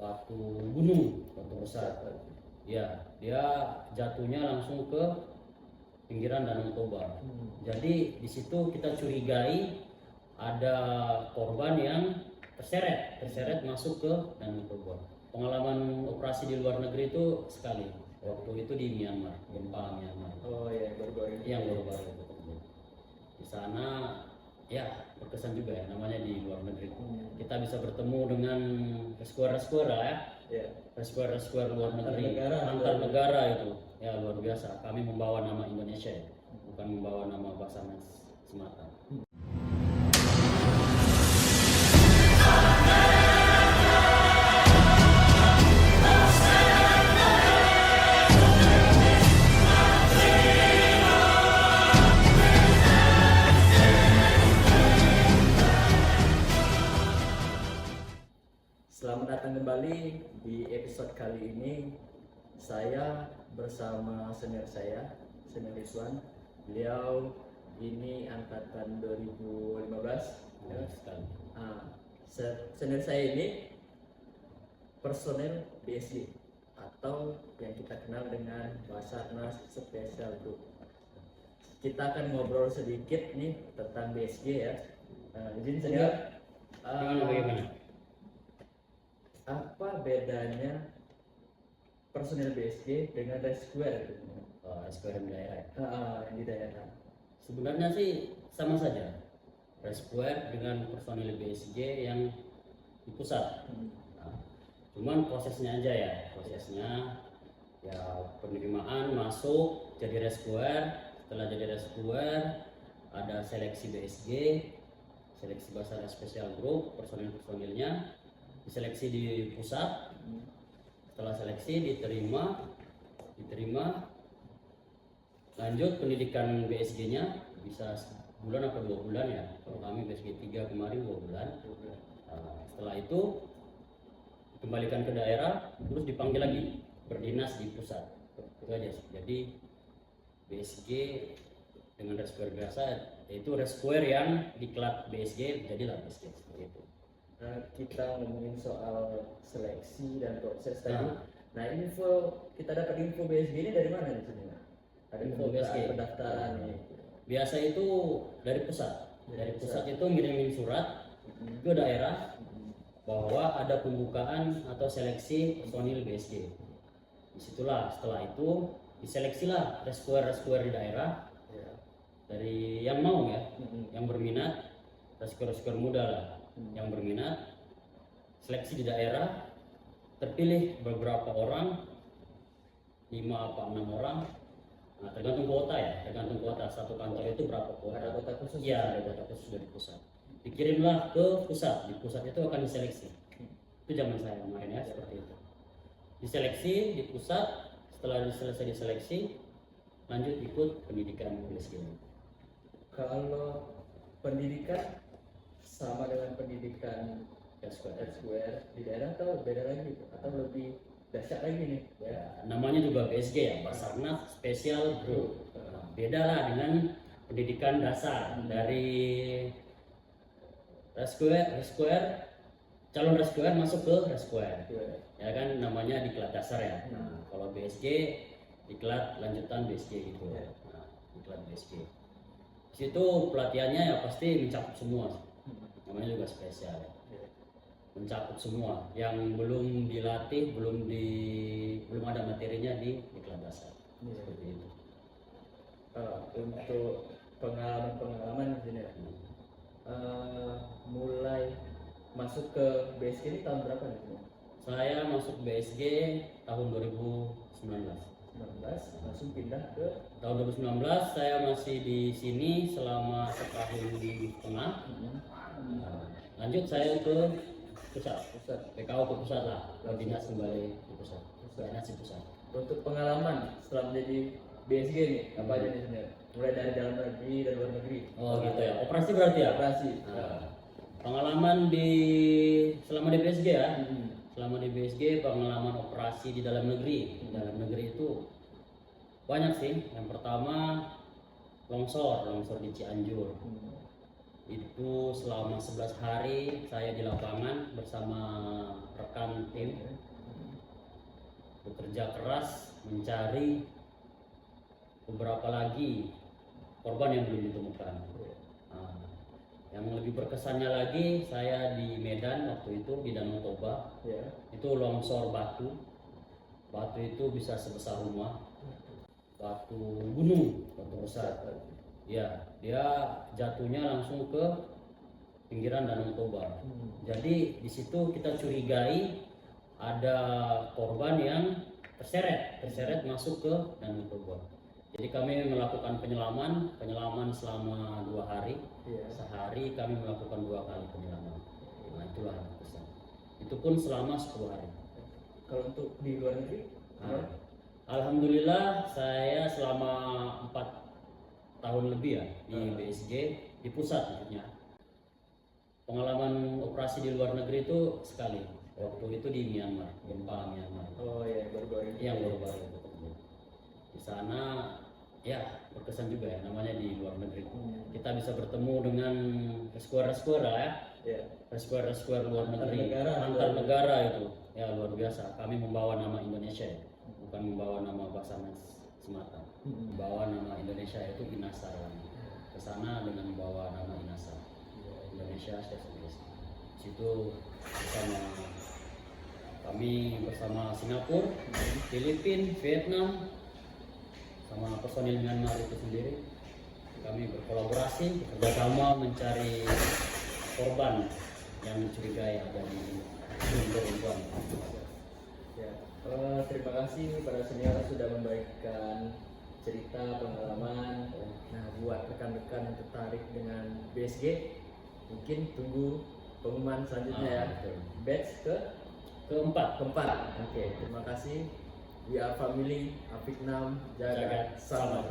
batu gunung, batu besar. Ya, dia jatuhnya langsung ke pinggiran Danau Toba. Jadi di situ kita curigai ada korban yang terseret masuk ke Danau Toba. Pengalaman operasi di luar negeri itu sekali. Waktu itu di Myanmar, gempa Myanmar. Oh iya, baru-baru ini. Yang baru-baru itu. Di sana ya berkesan juga ya, namanya di luar negeri. Kita bisa bertemu dengan rescuer lah ya. Iya. Rescuer luar negeri, antar negara itu ya luar biasa. Kami membawa nama Indonesia ya, bukan membawa nama Basarnas semata. Selamat datang kembali di episode kali ini. Saya bersama senior saya, senior Rizwan. Beliau ini angkatan 2015. Ya, sekali. Senior saya ini personel BSG atau yang kita kenal dengan Basarnas Special Group. Kita akan ngobrol sedikit nih tentang BSG ya. Izin senior. Bagaimana? Apa bedanya personel BSG dengan rescuer? Rescuer di daerah. Yang di daerah. Sebenarnya sih sama saja. Rescuer dengan personil BSG yang di pusat. Nah, cuman prosesnya aja ya. Prosesnya ya penerimaan masuk jadi rescuer. Setelah jadi rescuer ada seleksi BSG, seleksi Basarnas Special Group, personil-personilnya diseleksi di pusat. Setelah seleksi diterima lanjut pendidikan BSG-nya bisa bulan atau 2 bulan ya. Kalau kami BSG 3 kemarin 2 bulan. Setelah itu dikembalikan ke daerah, terus dipanggil lagi berdinas di pusat. Itu aja sih. Jadi BSG dengan rescuer biasa, yaitu rescuer yang diklat BSG jadilah BSG seperti itu. Kita ngomongin soal seleksi dan proses tadi. Nah, kita dapat info BSG ini dari mana nih sebenarnya? Ada Info pembukaan BSG. pendaftaran nih. Biasa itu dari pusat. Dari pusat itu ngirimin surat ke daerah bahwa ada pembukaan atau seleksi personil BSG. Disitulah setelah itu diseleksilah rescuer di daerah dari yang mau ya, yang berminat, rescuer muda lah yang berminat, seleksi di daerah, terpilih beberapa orang, 5 apa 6 orang. Nah, tergantung kuota ya, tergantung kuota satu kantor itu berapa kuota. Ada kota khusus? Iya, ada kota khusus dari pusat. Dikirimlah ke pusat, di pusat itu akan diseleksi. Itu zaman saya kemarin ya, seperti itu. Diseleksi di pusat, setelah selesai diseleksi, lanjut ikut pendidikan BSG. Kalau pendidikan sama dengan pendidikan rescuer di daerah atau beda lagi atau lebih dahsyat lagi nih? Ya, namanya juga BSG ya, Basarnas Special Group. Beda lah dengan pendidikan dasar dari rescuer, calon rescuer masuk ke rescuer. Ya kan namanya diklat dasar ya. Nah, kalau BSG diklat lanjutan BSG gitu. Nah, diklat BSG. Di situ pelatihannya ya pasti mencakup semua. Namanya juga spesial ya. Mencakup semua yang belum dilatih, belum ada materinya di diklat dasar. Seperti itu. Untuk pengalaman di sini ya. Mulai masuk ke BSG ini tahun berapa nih? Saya masuk BSG tahun 2019. Langsung pindah ke Tahun 2019 saya masih di sini selama setahun setengah. Lanjut saya ke pusat. PKU ke pusat lah, dinas kembali ke pusat. Dinas di pusat. Untuk pengalaman setelah menjadi BSG nih, apa aja nih sebenarnya? Mulai dari dalam negeri dan luar negeri. Oh gitu ya. Operasi berarti ya? Operasi. Pengalaman selama di BSG ya. Selama di BSG pengalaman operasi di dalam negeri. Di dalam negeri itu banyak sih. Yang pertama longsor di Cianjur. Itu selama 11 hari saya di lapangan bersama rekan tim bekerja keras mencari beberapa lagi korban yang belum ditemukan. Nah, yang lebih berkesannya lagi, saya di Medan waktu itu di Danau Toba, itu longsor batu itu bisa sebesar rumah, batu gunung, batu besar. Ya, dia jatuhnya langsung ke pinggiran Danau Toba. Jadi di situ kita curigai ada korban yang terseret masuk ke Danau Toba. Jadi kami melakukan penyelaman selama 2 hari. Sehari kami melakukan 2 kali penyelaman. Nah, itulah pesan. Itu pun selama 10 hari. Kalau untuk di luar negeri, Alhamdulillah saya selama 4 tahun lebih ya di BSG, di pusat maksudnya. Pengalaman operasi di luar negeri itu sekali. Waktu itu di Myanmar, gempa Myanmar. Oh ya, baru-baru ini. Yang baru-baru itu. Di sana ya berkesan juga ya, namanya di luar negeri. Kita bisa bertemu dengan rescuer lah ya. Rescuer luar negeri, antar negara itu. Ya luar biasa. Kami membawa nama Indonesia ya, bukan membawa nama Basarnas semata. Membawa nama Indonesia itu INASAR. Ke sana dengan membawa nama INASAR. Indonesia Specialist. Situ kami bersama Singapura, Filipina, Vietnam, sama personil Myanmar itu sendiri. Kami berkolaborasi bekerjasama mencari korban yang dicurigai ada di runtuhan. Ya, terima kasih para senior sudah membagikan cerita pengalaman. Nah, buat rekan-rekan yang tertarik dengan BSG, mungkin tunggu pengumuman selanjutnya ya. Batch keempat. Oke, terima kasih. We are family, Apik 6, jaga sama.